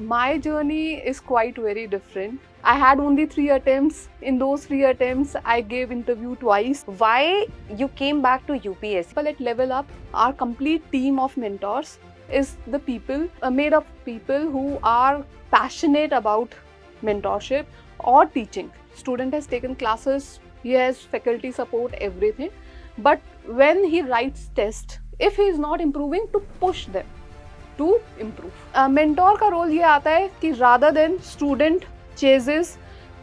My journey is quite very different. I had only 3 attempts. In those 3 attempts, I gave interview twice. Why you came back to UPSC? But at Level Up, our complete team of mentors is the people made of people who are passionate about mentorship or teaching. Student has taken classes, he has faculty support, everything. But when he writes test, if he is not improving, to push them to improve. Mentor का role ये आता है कि rather than student chases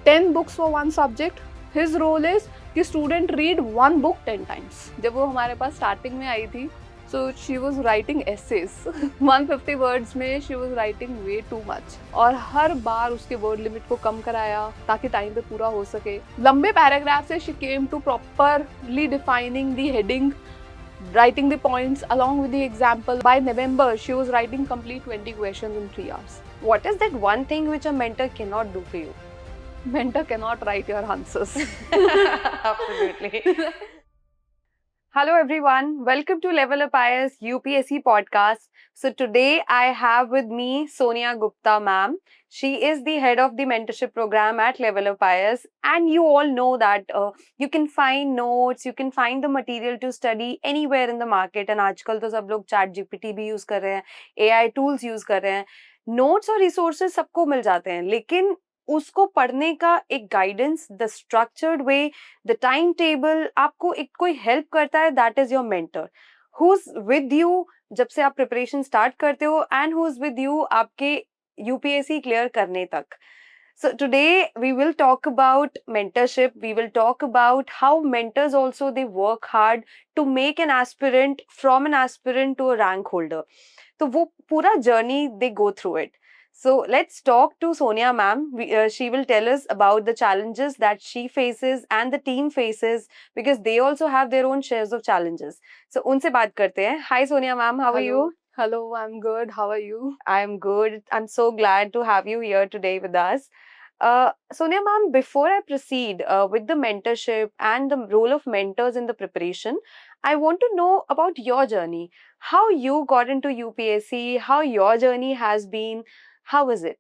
10 books for one subject, his role is कि student read one book 10 times. जब वो हमारे पास starting में आई थी, so she was writing essays. 150 words में she was writing way too much. और हर बार उसके word limit को कम कराया ताकि time पे पूरा हो सके. लंबे paragraph से she came to properly defining the heading, writing the points along with the example. By November, she was writing complete 20 questions in 3 hours. What is that one thing which a mentor cannot do for you? Mentor cannot write your answers. Absolutely. Hello everyone, welcome to Level Up IAS UPSC podcast. So today I have with me Sonia Gupta ma'am. She is the head of the mentorship program at Level Up IAS, and you all know that you can find notes, you can find the material to study anywhere in the market. And आजकल तो सब लोग chat GPT भी use कर रहे हैं, AI tools use कर रहे हैं, notes और resources सबको मिल जाते हैं, लेकिन उसको पढ़ने का एक guidance, the structured way, the time table आपको एक कोई हेल्प करता है, that is your mentor who is with you जब से आप प्रिपरेशन स्टार्ट करते हो and who is with you आपके यूपीएससी क्लियर करने तक. So today we will talk about mentorship. We will talk about how mentors also they work hard to make an aspirant from an aspirant to a rank holder. तो वो पूरा journey they go through it. So let's talk to Sonia ma'am. She will tell us about the challenges that she faces and the team faces, because they also have their own shares of challenges. So उनसे बात करते हैं. Hi Sonia ma'am, how are you? Hello, I'm good. How are you? I'm good. I'm so glad to have you here today with us. Sonia ma'am, before I proceed with the mentorship and the role of mentors in the preparation, I want to know about your journey. How you got into UPSC, how your journey has been. How is it?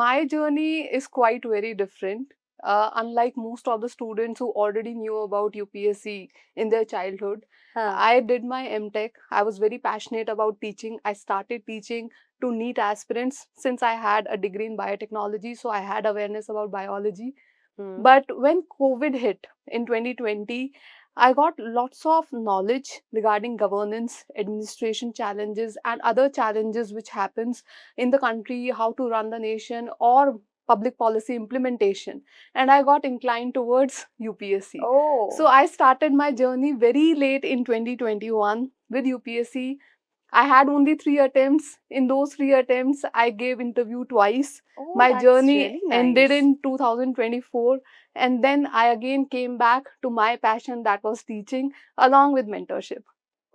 My journey is quite very different. Unlike most of the students who already knew about UPSC in their childhood, I did my MTech. I was very passionate about teaching. I started teaching to NEET aspirants since I had a degree in biotechnology, so I had awareness about biology. But when COVID hit in 2020, I got lots of knowledge regarding governance, administration challenges, and other challenges which happens in the country, how to run the nation, or public policy implementation. And I got inclined towards UPSC. Oh. So I started my journey very late in 2021 with UPSC. I had only 3 attempts. In those 3 attempts, I gave interview twice. Oh, My that's journey really nice. ended in 2024, and then I again came back to my passion, that was teaching, along with mentorship.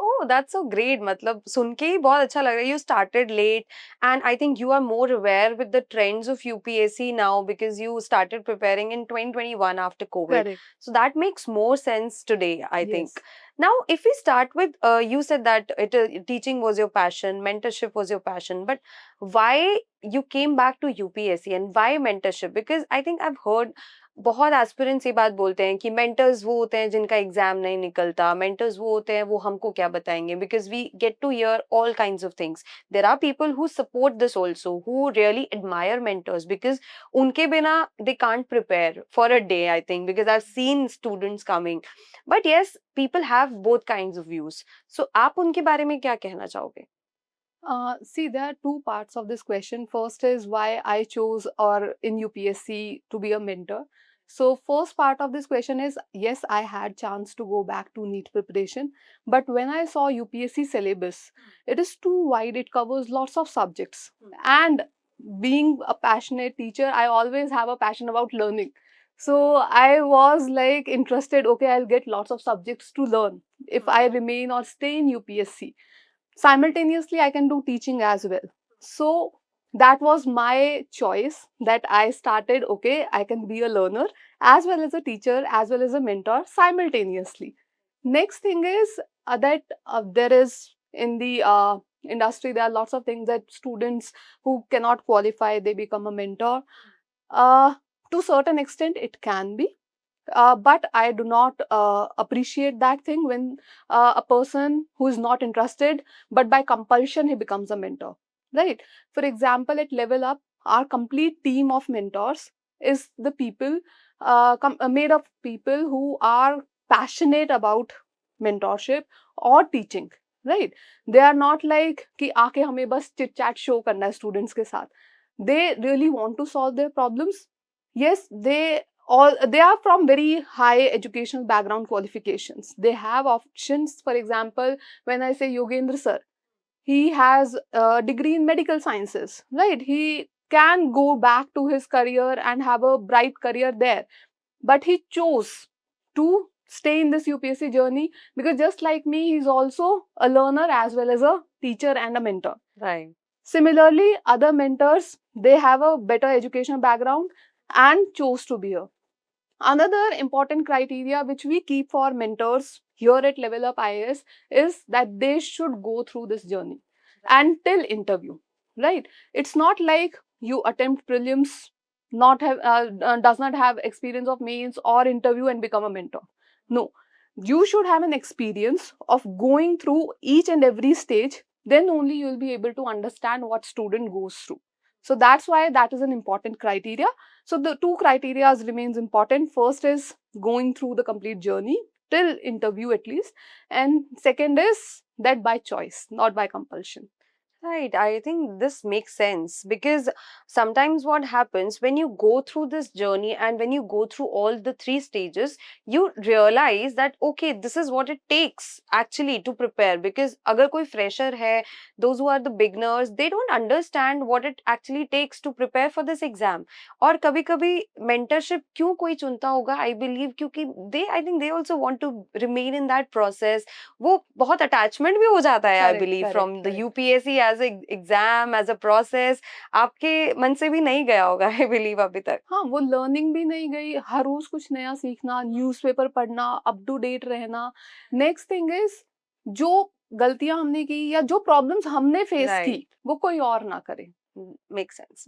Oh, that's so great. मतलब सुन के ही बहुत अच्छा लग रहा है. You started late, and I think you are more aware with the trends of UPSC now because you started preparing in 2021 after COVID. Correct. So that makes more sense today, I think. Yes. Now, if we start with, you said that teaching was your passion, mentorship was your passion, but why you came back to UPSC and why mentorship? Because I think I've heard बहुत aspirants ये बात बोलते हैं कि mentors वो होते हैं जिनका एग्जाम नहीं निकलता, मेंटर्स वो होते हैं वो हमको क्या बताएंगे, because we get to hear all kinds of things. There are people who support this also, who really admire mentors, because उनके बिना they can't prepare for a day, I think, because I have seen students coming. But yes, people have both kinds of views. So आप उनके बारे में क्या कहना चाहोगे? See, there are two parts of this question. First is why I chose or in UPSC to be a mentor. So first part of this question is, yes, I had chance to go back to NEET preparation, but when I saw UPSC syllabus, it is too wide. It covers lots of subjects. And being a passionate teacher, I always have a passion about learning. So I was like interested, okay, I'll get lots of subjects to learn if I remain or stay in UPSC. Simultaneously, I can do teaching as well. So that was my choice, that I started, okay, I can be a learner as well as a teacher as well as a mentor simultaneously. Next thing is that there is in the industry, there are lots of things that students who cannot qualify, they become a mentor. To certain extent it can be, but I do not appreciate that thing when a person who is not interested, but by compulsion he becomes a mentor, right? For example, at Level Up, our complete team of mentors is the people made of people who are passionate about mentorship or teaching, right? They are not like कि आके हमें बस chit chat show करना है students के साथ. They really want to solve their problems. Yes, they are from very high educational background qualifications. They have options. For example, when I say Yogendra sir, he has a degree in medical sciences, right? He can go back to his career and have a bright career there, but he chose to stay in this UPSC journey because just like me, he's also a learner as well as a teacher and a mentor. Right. Similarly, other mentors, they have a better educational background and chose to be here. Another important criteria which we keep for mentors here at Level Up IAS is that they should go through this journey until interview, right? It's not like you attempt prelims, not have does not have experience of mains or interview and become a mentor. No, you should have an experience of going through each and every stage. Then only you will be able to understand what student goes through. So that's why that is an important criteria. So the two criteria remains important. First is going through the complete journey till interview at least, and second is that by choice, not by compulsion. Right, I think this makes sense because sometimes what happens when you go through this journey and when you go through all the three stages, you realize that okay, this is what it takes actually to prepare. Because agar koi fresher hai, those who are the beginners, they don't understand what it actually takes to prepare for this exam. और कभी कभी mentorship क्यों कोई चुनता होगा? I believe क्योंकि I think they also want to remain in that process. वो बहुत attachment भी हो जाता है, I Correct, believe, correct, from the correct. UPSC as a exam, as a process. आपके मन से भी नहीं गया होगा, I believe, अभी तक. हाँ, वो लर्निंग भी नहीं गई, हर रोज कुछ नया सीखना, न्यूज़पेपर पढ़ना, अप टू डेट रहना. नेक्स्ट थिंग इज जो गलतियां हमने की या जो प्रॉब्लम्स हमने फेस की, Right. वो कोई और ना करे. Makes sense.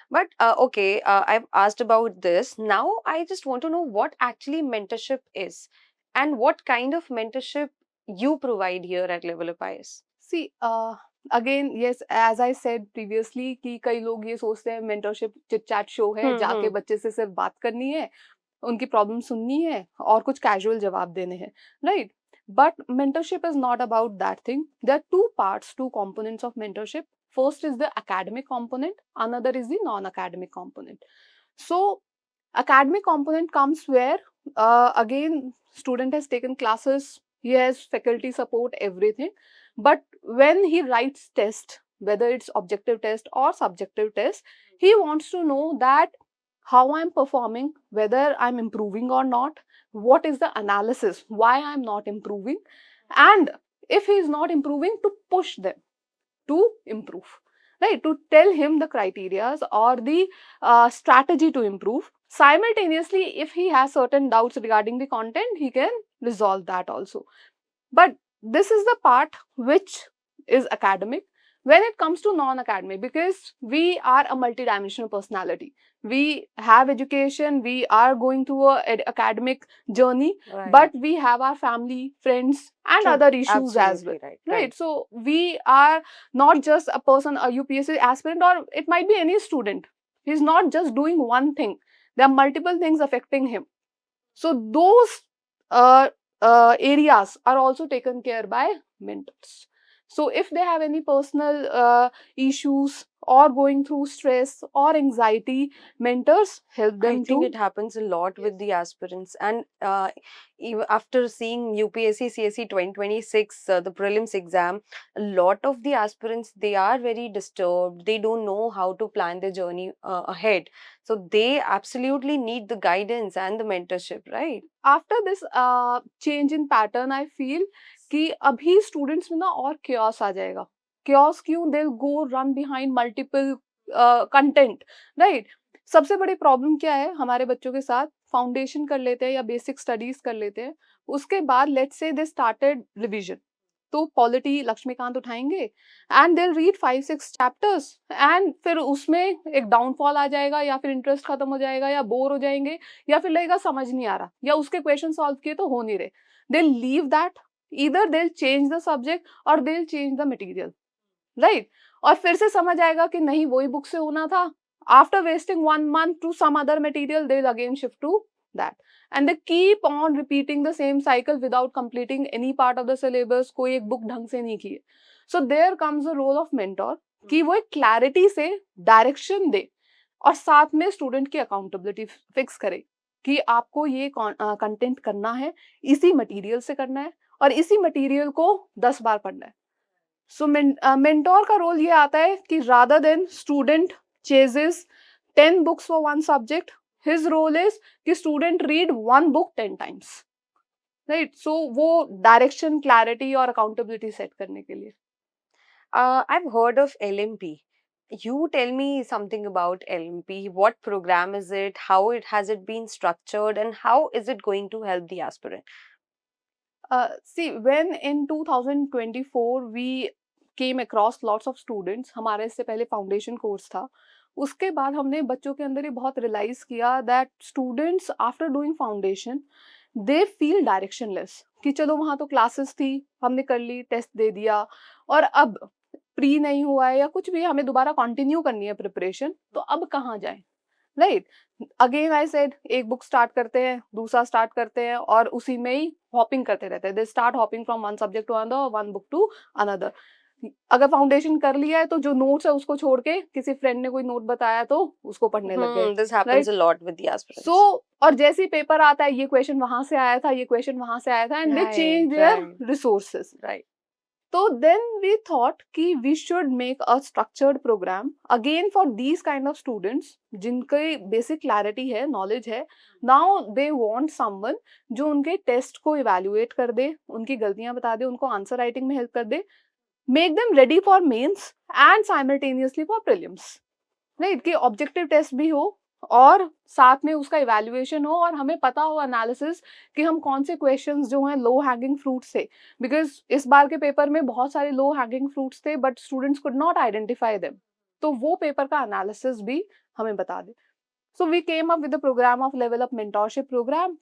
But okay, I've asked about this. Now I just want to know what actually mentorship is and what kind of mentorship you provide here at Level Up IS. See, again, yes, as I said previously कि कई लोग ये सोचते हैं mentorship chit chat show है, जाके बच्चे से सिर्फ बात करनी है, उनकी प्रॉब्लम सुननी है और कुछ कैजुअल जवाब देने हैं, right? But mentorship is not about that thing. There are two parts, two components of mentorship. First is the academic component, another is the non-academic component. So, academic component comes where, again, student has taken classes, he has faculty support, everything. But when he writes test, whether it's objective test or subjective test, he wants to know that how I'm performing, whether I'm improving or not, what is the analysis, why I'm not improving, and if he is not improving, to push them to improve, right? To tell him the criterias or the strategy to improve. Simultaneously, if he has certain doubts regarding the content, he can resolve that also. But this is the part which is academic. When it comes to non-academic, because we are a multidimensional personality, we have education, we are going through a academic journey, Right. but we have our family, friends, and True. other issues as well. Absolutely right. Right. So we are not just a person, a UPSC aspirant, or it might be any student. He's not just doing one thing. There are multiple things affecting him. So those uh, areas are also taken care by mentors. So if they have any personal issues or going through stress or anxiety, mentors help them I think to. it happens a lot with the aspirants, and even after seeing UPSC CSE 2026, the prelims exam, a lot of the aspirants, they are very disturbed. They don't know how to plan their journey ahead, so they absolutely need the guidance and the mentorship, right? After this change in pattern, I feel कि अभी students में ना और chaos आ जाएगा. Chaos क्यों? They'll go run behind multiple content, right? सबसे बड़ी problem क्या है हमारे बच्चों के साथ? फाउंडेशन कर लेते हैं या बेसिक स्टडीज कर लेते हैं, उसके बाद let's say they started revision, तो पॉलिटी लक्ष्मीकांत उठाएंगे and they read 5-6 chapters and फिर उसमें एक डाउनफॉल आ जाएगा या फिर इंटरेस्ट खत्म हो जाएगा या बोर हो जाएंगे या फिर लगेगा समझ नहीं आ रहा या उसके क्वेश्चन सॉल्व किए तो हो नहीं रहे. They leave that, either they change the subject or they change the material, right. और फिर से समझ आएगा कि नहीं वही बुक से होना था. After wasting 1 month to some other material, they'll again shift to that. And they keep on repeating the same cycle without completing any part of the syllabus. कोई एक बुक ढंग से नहीं की है. So there comes the role of mentor कि वो एक क्लैरिटी से डायरेक्शन दे और साथ में स्टूडेंट की अकाउंटेबिलिटी फिक्स करे कि आपको ये कंटेंट करना है, इसी मटेरियल से करना है और इसी मटेरियल को 10 बार पढ़ना है. सो मेंटोर का रोल ये आता है कि rather than student ceases 10 books for one subject, his role is कि student read one book 10 times, right? So वो direction, clarity और accountability set करने के लिए. I've heard of LMP. You tell me something about LMP. What program is it? How it has it been structured, and how is it going to help the aspirant? See, when in 2024 we came across lots of students, हमारे इससे पहले foundation course था. उसके बाद हमने बच्चों के अंदर ये बहुत रियलाइज किया that students after doing foundation they feel directionless कि चलो वहाँ तो क्लासेस थी, हमने कर ली, टेस्ट दे दिया और अब प्री नहीं हुआ है या कुछ भी, हमें दोबारा कंटिन्यू करनी है प्रिपरेशन, तो अब कहाँ जाएं, राइट. अगेन आई सेड एक बुक स्टार्ट करते हैं, दूसरा स्टार्ट करते हैं और उसी में ही हॉपिंग करते रहते हैं. They start hopping from one subject to another, one book to another. अगर फाउंडेशन कर लिया है तो जो नोट्स है उसको छोड़ के किसी फ्रेंड ने कोई नोट बताया तो उसको पढ़ने लग गए. This happens a lot with the aspirants. सो और जैसे ही पेपर आता है, ये क्वेश्चन वहां से आया था, ये क्वेश्चन वहां से आया था, and they Right, change their right. Resources. Right. So then we thought कि we should make a structured program again for these kind of students जिनके basic clarity है, knowledge है. Now they want someone जो उनके test को evaluate कर दे, उनकी गलतियां बता दे, उनको आंसर राइटिंग में हेल्प कर दे, make them ready for mains and simultaneously for prelims. Right कि ऑब्जेक्टिव टेस्ट भी हो और साथ में उसका इवैल्यूएशन हो और हमें पता हो एनालिसिस कि हम कौन से क्वेश्चंस जो हैं लो हैंगिंग फ्रूट्स थे, बिकॉज इस बार के पेपर में बहुत सारे लो हैंगिंग फ्रूट्स थे but students could not identify them, तो वो पेपर का एनालिसिस भी हमें बता दे. So we came up with the programme of level up mentorship programme.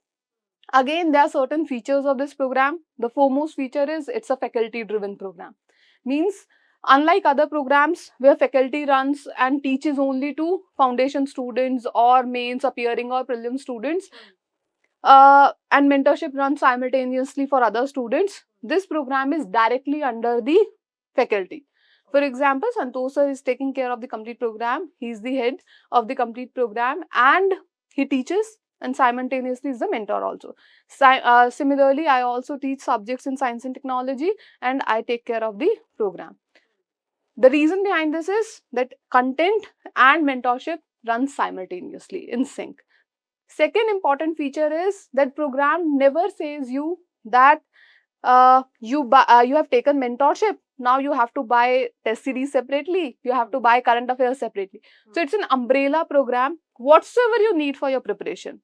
Again, there are certain features of this program. The foremost feature is it's a faculty driven program. Means unlike other programs where faculty runs and teaches only to foundation students or mains appearing or prelim students, and mentorship runs simultaneously for other students, this program is directly under the faculty. For example, Santosh sir is taking care of the complete program. He is the head of the complete program and he teaches and simultaneously is the mentor also. Similarly, I also teach subjects in science and technology and I take care of the program. The reason behind this is that content and mentorship run simultaneously in sync. Second important feature is that program never says you that you have taken mentorship, now you have to buy test series separately, you have to buy current affairs separately. So it's an umbrella program, whatsoever you need for your preparation,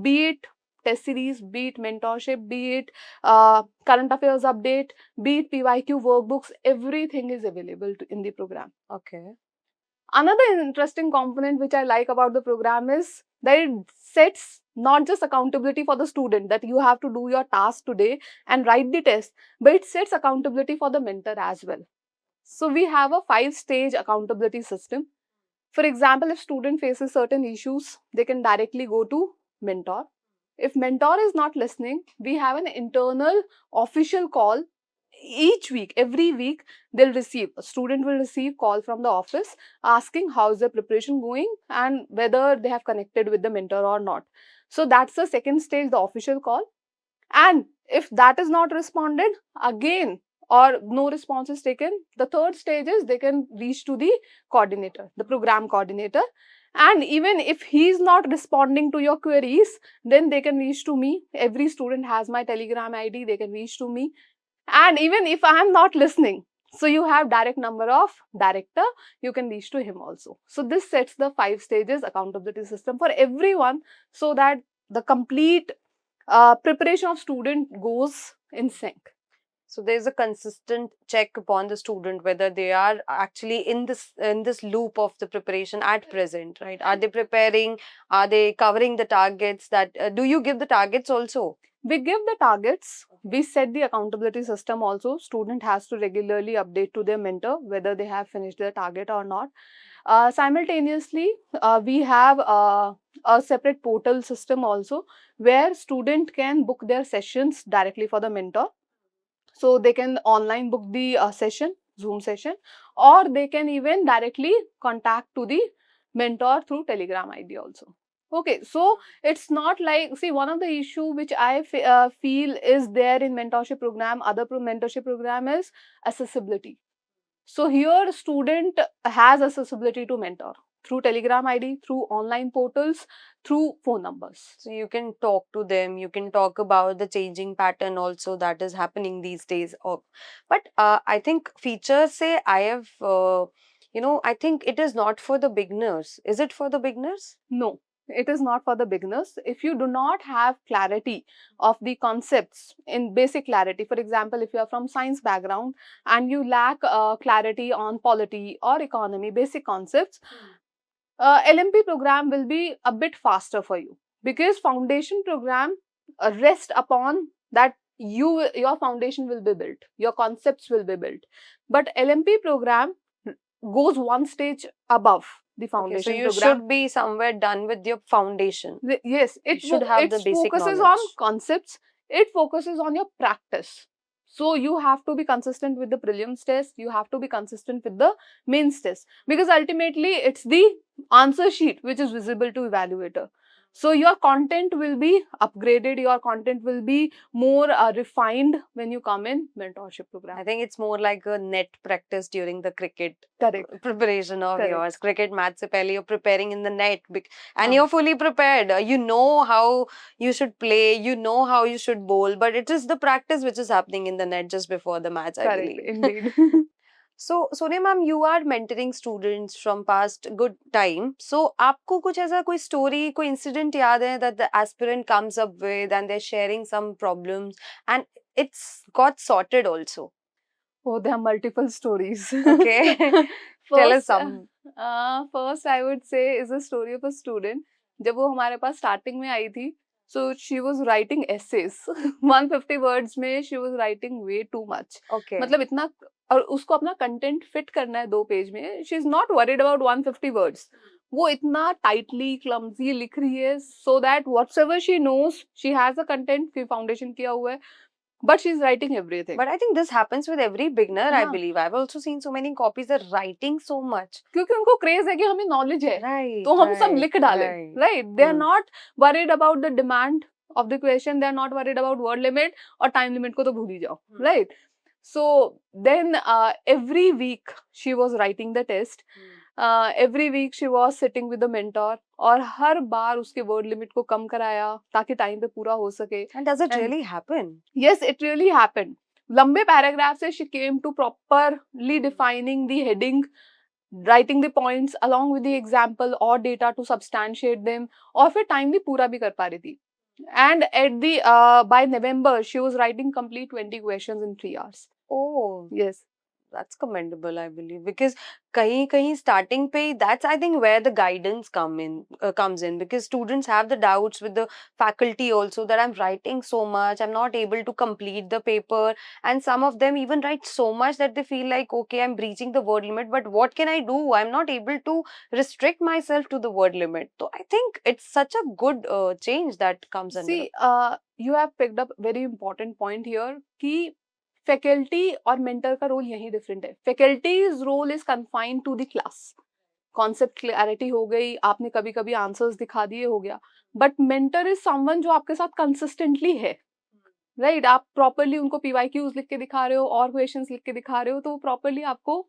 be it test series, be it mentorship, be it current affairs update, be it PYQ workbooks, everything is available in the program. Okay. Another interesting component which I like about the program is that it sets not just accountability for the student that you have to do your task today and write the test, but it sets accountability for the mentor as well. So we have a 5-stage accountability system. For example, if student faces certain issues, they can directly go to mentor. If mentor is not listening, we have an internal official call. Each week, every week, a student will receive call from the office asking how is their preparation going and whether they have connected with the mentor or not. So that's the second stage, the official call. And if that is not responded, again, or no response is taken, the third stage is they can reach to the coordinator, the program coordinator. And even if he is not responding to your queries, then they can reach to me. Every student has my Telegram ID, they can reach to me. And even if I am not listening, so you have direct number of director, you can reach to him also. So this sets the 5 stages accountability system for everyone so that the complete preparation of student goes in sync. So there's a consistent check upon the student whether they are actually in this loop of the preparation at present, right? Are they preparing? Are they covering the targets? That do you give the targets also? We give the targets, we set the accountability system also. Student has to regularly update to their mentor whether they have finished their target or not. Simultaneously, we have a separate portal system also, where student can book their sessions directly for the mentor. So they can online book the session, Zoom session, or they can even directly contact to the mentor through Telegram ID also. Okay, so it's not like, see, one of the issue which I feel is there in mentorship program, other mentorship program, is accessibility. So here student has accessibility to mentor through Telegram ID, through online portals, through phone numbers. So you can talk to them, you can talk about the changing pattern also that is happening these days. But I think features say I have, I think it is not for the beginners. Is it for the beginners? No, it is not for the beginners. If you do not have clarity of the concepts, in basic clarity, for example, if you are from science background and you lack clarity on polity or economy, basic concepts, LMP program will be a bit faster for you, because foundation program rest upon that your foundation will be built, your concepts will be built. But LMP program goes one stage above the Okay, so foundation you program. should be somewhere done with your foundation. Yes, You should have the basic focuses on knowledge. concepts, it focuses on your practice. So you have to be consistent with the prelims test, you have to be consistent with the mains test, because ultimately it's the answer sheet which is visible to evaluator. So your content will be upgraded, your content will be more refined when you come in mentorship program. I think it's more like a net practice during the cricket Correct. preparation of Correct. yours. Cricket match se pehle you're preparing in the net and हाँ. you're fully prepared. You know how you should play, you know how you should bowl, but it is the practice which is happening in the net just before the match, I Correct, believe. indeed. So, Sonia ma'am, you are mentoring students from past good time. So, आपको कुछ ऐसा कोई story, कोई incident याद है that the aspirant comes up with and they're sharing some problems and it's got sorted also? Oh, there are multiple stories. Okay, tell us some. First, I would say is a story of a student. जब वो हमारे पास starting में आई थी, so she was writing essays. 150 words में she was writing way too much. Okay. मतलब इतना, और उसको अपना content fit करना है 2 पेज में. She is not worried about 150 words. वो इतना tightly, clumsy लिख रही है, so that whatsoever she knows, she has a content, foundation किया हुआ है. But she's writing everything. But I think this happens with every beginner, I हाँ. believe. I've also seen so many copies are writing so much. क्योंकि उनको craze है कि हमें knowledge है, Right. तो हम सब लिख डालें, right? They are Hmm. Not worried about the demand of the question, they are not worried about word limit, और टाइम लिमिट को तो भूल ही जाओ, right? So then every week she was writing the test, every week she was sitting with the mentor, और हर बार उसके word limit को कम कराया ताकि टाइम पे पूरा हो सके. And does it really happen? Yes, it really happened. लंबे पैराग्राफ से she came to properly defining the heading, writing the points along with the example or data to substantiate them, और फिर टाइम भी पूरा भी कर पा रही थी. And at the by November she was writing complete 20 questions in 3 hours. Oh, Yes. that's commendable, I believe, because kahin starting pe, that's I think where the guidance comes in, because students have the doubts with the faculty also that I'm writing so much, I'm not able to complete the paper, and some of them even write so much that they feel like, okay, I'm breaching the word limit, but what can I do? I'm not able to restrict myself to the word limit. So I think it's such a good change that comes under. See, you have picked up very important point here कि faculty और mentor का role यही different है. Faculty's role is confined to the class, concept clarity हो गई, आपने कभी कभी आंसर्स दिखा दिए, हो गया. बट मेंटर इज समवन जो आपके साथ कंसिस्टेंटली है, राइट? आप प्रॉपरली उनको पीवाईक्यूज लिख के दिखा रहे हो और क्वेश्चंस लिख के दिखा रहे हो, तो वो प्रॉपरली आपको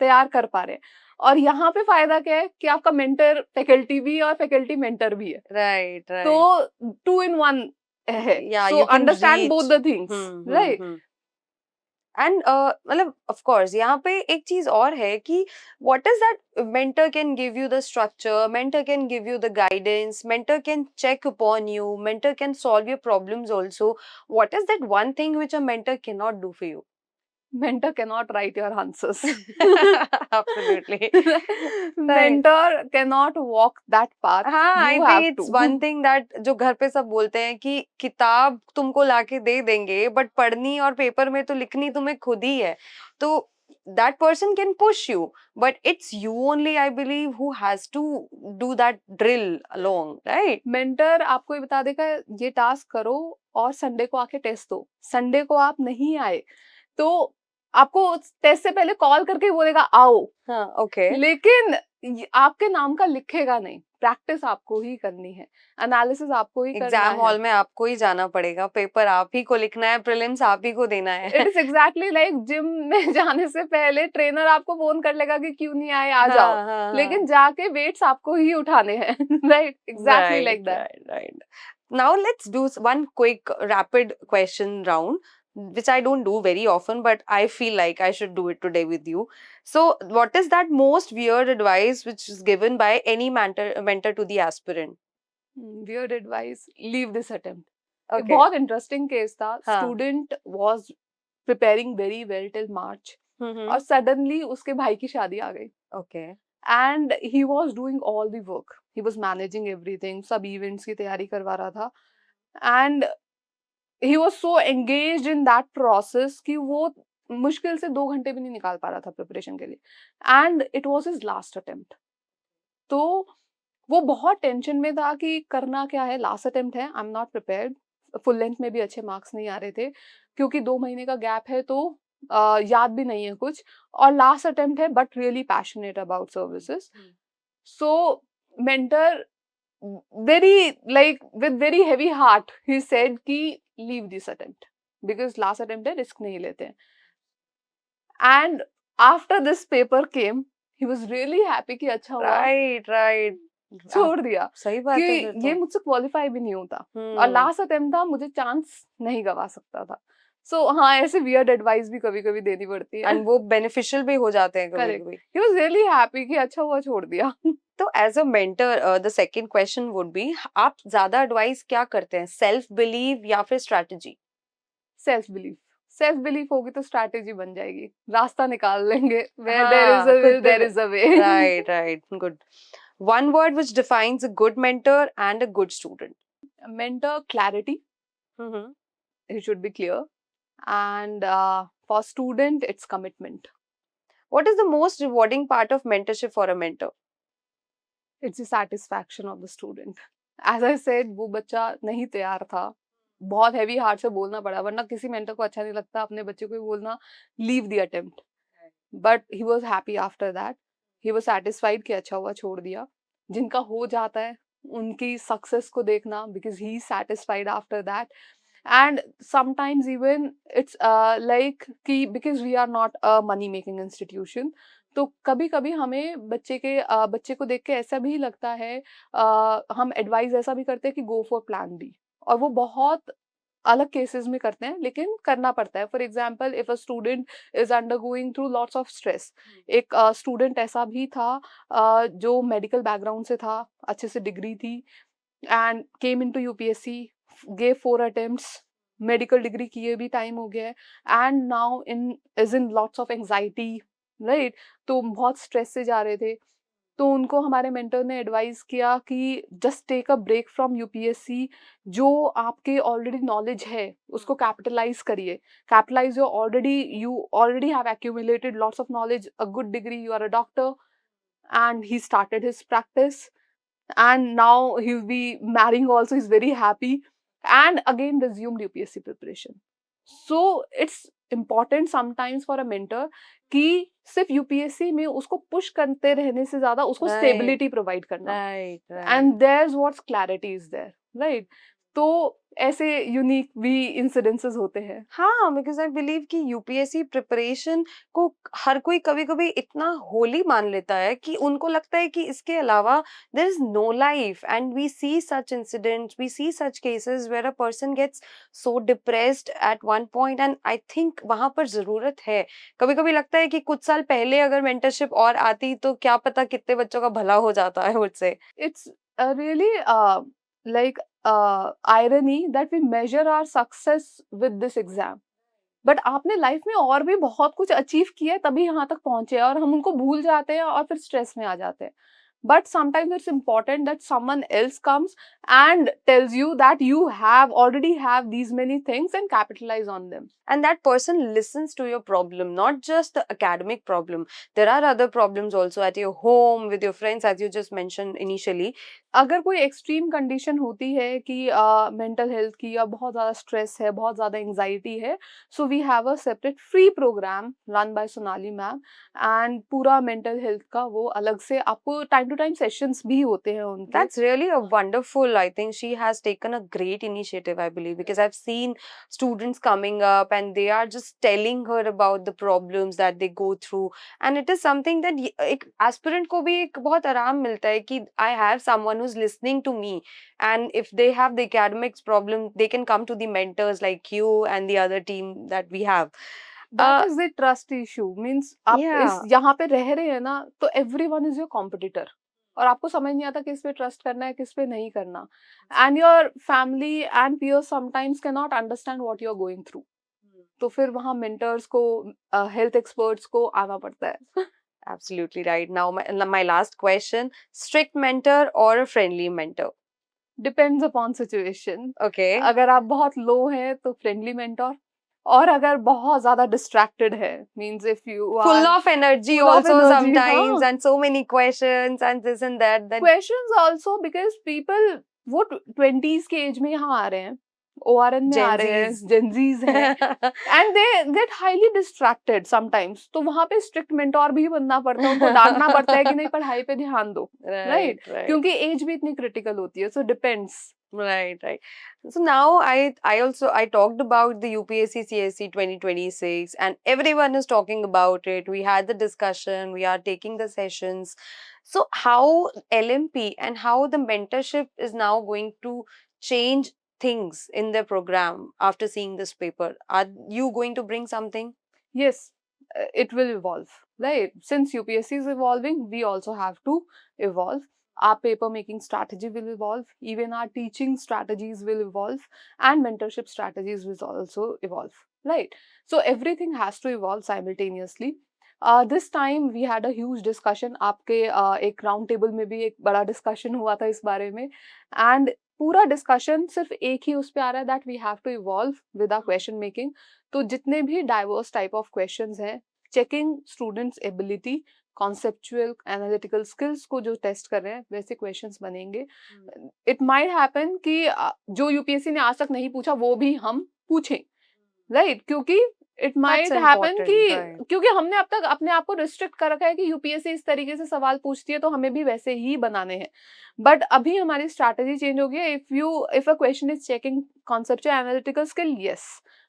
तैयार कर पा रहे हैं. और यहाँ पे फायदा क्या है कि आपका मेंटर फैकल्टी भी और फैकल्टी मेंटर भी है, राइट? तो 2 in 1 है. Yeah, so you can understand reach. Both the things, right? And मतलब ऑफ कोर्स यहाँ पे एक चीज और है कि what is that mentor can give you the structure, mentor can give you the guidance, mentor can check upon you, mentor can solve your problems also. What is that one thing which a mentor can not do for you? Mentor cannot write your answers. Absolutely. Right. Mentor cannot walk that path. हाँ, आई You think have it's to. One thing that जो घर पे सब बोलते हैं कि किताब तुमको लाके दे देंगे बट पढ़नी और पेपर में तो लिखनी तुम्हें खुद ही है. तो that person can push you, but it's you only, I believe, who has to do that drill along, right? Mentor आपको ये बता देगा ये टास्क करो और संडे को आके टेस्ट दो. संडे को आप नहीं आए तो आपको टेस्ट से पहले कॉल करके बोलेगा आओ, हाँ, okay. लेकिन आपके नाम का लिखेगा नहीं. प्रैक्टिस आपको ही करनी है, एनालिसिस आपको ही करना एग्जाम है. हॉल में आपको ही जाना पड़ेगा, पेपर आप ही को लिखना है, प्रीलिम्स आप ही को देना है. It is exactly like gym में जाने से पहले ट्रेनर आपको फोन कर लेगा कि क्यों नहीं आए, आ जाओ. हाँ, हाँ, लेकिन हाँ. जाके वेट्स आपको ही उठाने हैं. Right, exactly Right, like that. right. Now let's do one quick rapid question round, which I don't do very often, but I feel like I should do it today with you. So, what is that most weird advice which is given by any mentor to the aspirant? Weird advice, leave this attempt. Okay. बहुत interesting case था. हाँ. Student was preparing very well till March और suddenly उसके भाई की शादी आ गई. Okay. And he was doing all the work, he was managing everything, सब इवेंट्स की तैयारी करवा रहा था. And he was so engaged in that process कि वो मुश्किल से 2 घंटे भी नहीं निकाल पा रहा था प्रिपरेशन के लिए. And it was his last attempt. तो वो बहुत टेंशन में था कि करना क्या है, लास्ट अटेम्प्ट है, I am not prepared. Full length में भी अच्छे मार्क्स नहीं आ रहे थे क्योंकि 2 महीने का गैप है तो याद भी नहीं है कुछ, और लास्ट अटेम्प्ट है but really passionate about services. So mentor very like with very heavy heart he said कि leave this attempt because last attempt है, risk नहीं लेते हैं. And after this paper came he was really happy कि अच्छा हुआ Right. छोड़ दिया सही बात है कि फिर तो. ये मुझसे क्वालिफाई भी नहीं होता और लास्ट अटेम्प्ट था, मुझे चांस नहीं गवा सकता था. सो हाँ, ऐसे वियर्ड एडवाइस भी कभी कभी देनी पड़ती है. एंड वो बेनिफिशियल भी हो जाते हैं कभी कभी. he was really happy कि अच्छा हुआ छोड़ दिया. तो as a mentor the second question would be, आप ज्यादा एडवाइस क्या करते हैं, सेल्फ बिलीव या फिर strategy? Self belief. Self belief होगी तो स्ट्रैटेजी बन जाएगी, रास्ता निकाल लेंगे. Where हाँ, there is a will, खुद there is a way. right, good. One word which defines a good mentor and a good student. Mentor, clarity. It should be clear. And for student, it's commitment. What is the most rewarding part of mentorship for a mentor? It's the satisfaction of the student. As I said, वो बच्चा नहीं तैयार था, बहुत heavy heart से बोलना पड़ा, वरना किसी mentor को अच्छा नहीं लगता अपने बच्चे को ही बोलना leave the attempt. But he was happy after that. He was satisfied कि अच्छा हुआ छोड़ दिया. जिनका हो जाता है उनकी success को देखना because he is satisfied after that. And sometimes even it's like कि because we are not a money making institution, तो कभी कभी हमें बच्चे को देख के ऐसा भी लगता है, हम एडवाइस ऐसा भी करते हैं कि गो फॉर प्लान बी, और वो बहुत अलग केसेस में करते हैं लेकिन करना पड़ता है. For example, if a student is undergoing through lots of stress. एक स्टूडेंट ऐसा भी था जो मेडिकल बैकग्राउंड से था, अच्छे से डिग्री थी, and came into UPSC, gave 4 attempts, medical degree किए भी टाइम हो गया है, and now is in lots of anxiety, right. तो बहुत स्ट्रेस से जा रहे थे. तो उनको हमारे मेंटर ने एडवाइस किया कि just take a break from UPSC. जो आपके ऑलरेडी नॉलेज है उसको कैपिटलाइज करिए. Capitalize you already have accumulated lots of knowledge, a good degree, you are a doctor. And he started his practice and now he'll be marrying also. He's very happy and again resumed UPSC preparation. So it's important sometimes for a mentor कि सिर्फ UPSC में उसको push करते रहने से ज्यादा उसको stability provide करना. Right. And there's what clarity is there, right? तो ऐसे यूनिक भी इंसिडेंसेस होते हैं। हाँ, बिकॉज़ आई बिलीव कि यूपीएससी प्रिपरेशन को हर कोई कभी-कभी इतना होली मान लेता है कि उनको लगता है कि इसके अलावा there is no life, and we see such incidents, we see such cases where a person gets so depressed at one point, and I think वहाँ पर ज़रूरत है। कभी-कभी लगता है कि कुछ साल पहले अगर मेंटरशिप और आती तो क्या पता कितने बच्चों का भला हो जाता है मुझसे। It's really like irony that we measure our success with this exam. But आपने लाइफ में और भी बहुत कुछ अचीव किया है तभी यहाँ तक पहुंचे हैं और हम उनको भूल जाते हैं और फिर स्ट्रेस में आ जाते हैं. But sometimes it's important that someone else comes and tells you that you have already have these many things and capitalize on them. And that person listens to your problem, not just the academic problem. There are other problems also at your home, with your friends, as you just mentioned initially. अगर कोई extreme condition होती है कि mental health की या बहुत ज़्यादा stress है, बहुत ज़्यादा एंजाइटी है, so we have a separate free program run by Sonali ma'am and पूरा मेंटल हेल्थ का वो अलग से आपको टाइम टू टाइम सेशंस भी होते हैं उनके. That's really a wonderful. I think she has taken a great initiative, I believe, because I've seen students coming up and they are just telling her about the problems that they go through, and it is something that एक aspirant को भी एक बहुत आराम मिलता है कि I have someone who's listening to me, and if they have the academics problem, they can come to the mentors like you and the other team that we have. That is the trust issue. Means आप इस Yeah. यहाँ पे रह रहे हैं ना, तो everyone is your competitor और आपको समझ नहीं आता किस पे ट्रस्ट करना है, किस पे नहीं करना. And your family and peers sometimes can not understand what you are going through. तो फिर वहाँ मेंटर्स को, हेल्थ एक्सपर्ट्स को आना पड़ता है. Absolutely right. Now, my last question: strict mentor or a friendly mentor? Depends upon situation. Okay. अगर आप बहुत लो हैं तो फ्रेंडली मेंटोर, और अगर बहुत ज्यादा डिस्ट्रैक्टेड है, means if you Full are of energy full of also energy, sometimes, हाँ. and so many questions and this and that, then questions also because people वो 20s के एज में यहाँ आ रहे हैं, ओआरएन में आ Gen रहे हैं, Zs. जेनजीज हैं and they get highly distracted sometimes. तो वहां पे स्ट्रिक्ट मेंटोर भी बनना पड़ता है, उनको डांटना पड़ता है कि नहीं पढ़ाई पे ध्यान दो. Right, right, right. क्योंकि एज भी इतनी क्रिटिकल होती है. So depends. Right, right. So now I talked about the UPSC CSC 2026 and everyone is talking about it. We had the discussion, we are taking the sessions. So how LMP and how the mentorship is now going to change things in the program after seeing this paper? Are you going to bring something? Yes, it will evolve. Right? Since UPSC is evolving, we also have to evolve. Our paper making strategy will evolve, even our teaching strategies will evolve, and mentorship strategies will also evolve. Right? So everything has to evolve simultaneously. This time we had a huge discussion. आपके एक round table में भी एक बड़ा discussion हुआ था इस बारे में, एंड पूरा डिस्कशन सिर्फ एक ही उस पे आ रहा है that we have to evolve with our question making. तो जितने भी डाइवर्स टाइप ऑफ क्वेश्चंस हैं, checking students ability, conceptual analytical skills को जो टेस्ट कर रहे हैं वैसे क्वेश्चंस बनेंगे. इट माइट हैपन कि जो यूपीएससी ने आज तक नहीं पूछा वो भी हम पूछें. राइट, क्योंकि इट माइट हैपन कि right. क्योंकि हमने अब तक अपने आप को रिस्ट्रिक्ट कर रखा है कि यूपीएससी इस तरीके से सवाल पूछती है तो हमें भी वैसे ही बनाने हैं. बट अभी हमारी स्ट्रैटेजी चेंज हो गई है. If a question is checking conceptual analytical skill, yes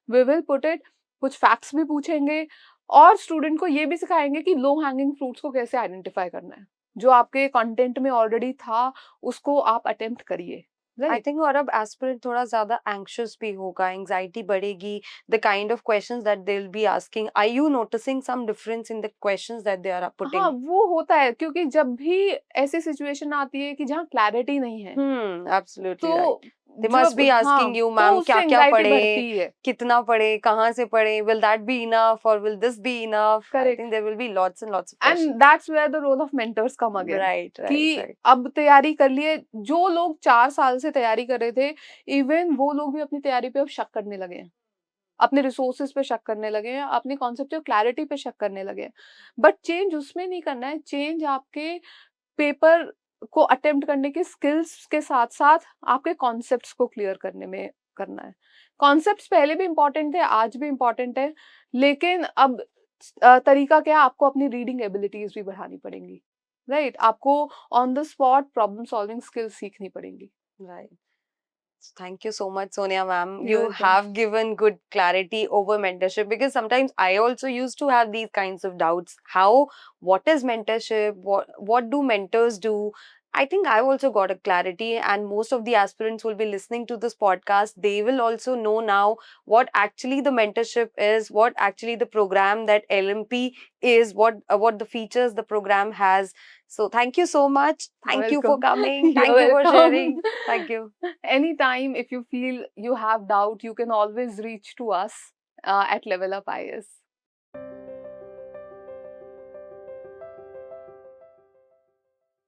we will put it. कुछ फैक्ट्स भी पूछेंगे और स्टूडेंट को ये भी सिखाएंगे कि लो हैंगिंग फ्रूट्स को कैसे आइडेंटिफाई करना है. जो आपके कंटेंट में ऑलरेडी था उसको आप अटेम्प्ट करिए. आई थिंक और अब एस्पिरेंट थोड़ा ज्यादा एंग्शियस भी होगा, एंजाइटी बढ़ेगी. The kind of questions that they will be asking, are you noticing some difference in the questions that they are putting? हाँ, वो होता है क्योंकि जब भी ऐसी सिचुएशन आती है कि जहाँ क्लैरिटी नहीं है, एब्सोल्युटली तो right. They must be asking you, ma'am क्या क्या पढ़े, कितना पढ़े, कहाँ से पढ़े, विल दैट बी इनफ और will this be enough? I think there will be lots and lots of and questions. That's where the role of mentors come again. Right कि राइट. अब तैयारी कर लिए, जो लोग 4 साल से तैयारी कर रहे थे, इवन वो लोग भी अपनी तैयारी पे अब शक करने लगे हैं, अपने रिसोर्सेज पे शक करने लगे हैं, अपनी कॉन्सेप्चुअल क्लैरिटी पे शक करने लगे हैं. बट चेंज उसमें नहीं करना है, चेंज आपके पेपर को अटेम्प्ट करने के स्किल्स के साथ साथ आपके कॉन्सेप्ट्स को क्लियर करने में करना है. कॉन्सेप्ट्स पहले भी इंपॉर्टेंट थे, आज भी इंपॉर्टेंट है, लेकिन अब तरीका क्या है, आपको अपनी रीडिंग एबिलिटीज भी बढ़ानी पड़ेंगी. राइट, आपको on the spot problem solving skills सीखनी पड़ेंगी. Right. Thank you so much, Sonia ma'am. You're You welcome. have given good clarity over mentorship, because sometimes I also used to have these kinds of doubts. What is mentorship? What do mentors do? I think I've also got a clarity, and most of the aspirants will be listening to this podcast. They will also know now what actually the mentorship is, what actually the program that LMP is, what the features the program has. So thank you so much. You're Thank you for welcome. coming. You're Thank you for welcome. sharing. Thank you. Anytime if you feel you have doubt, you can always reach to us at Level Up IS.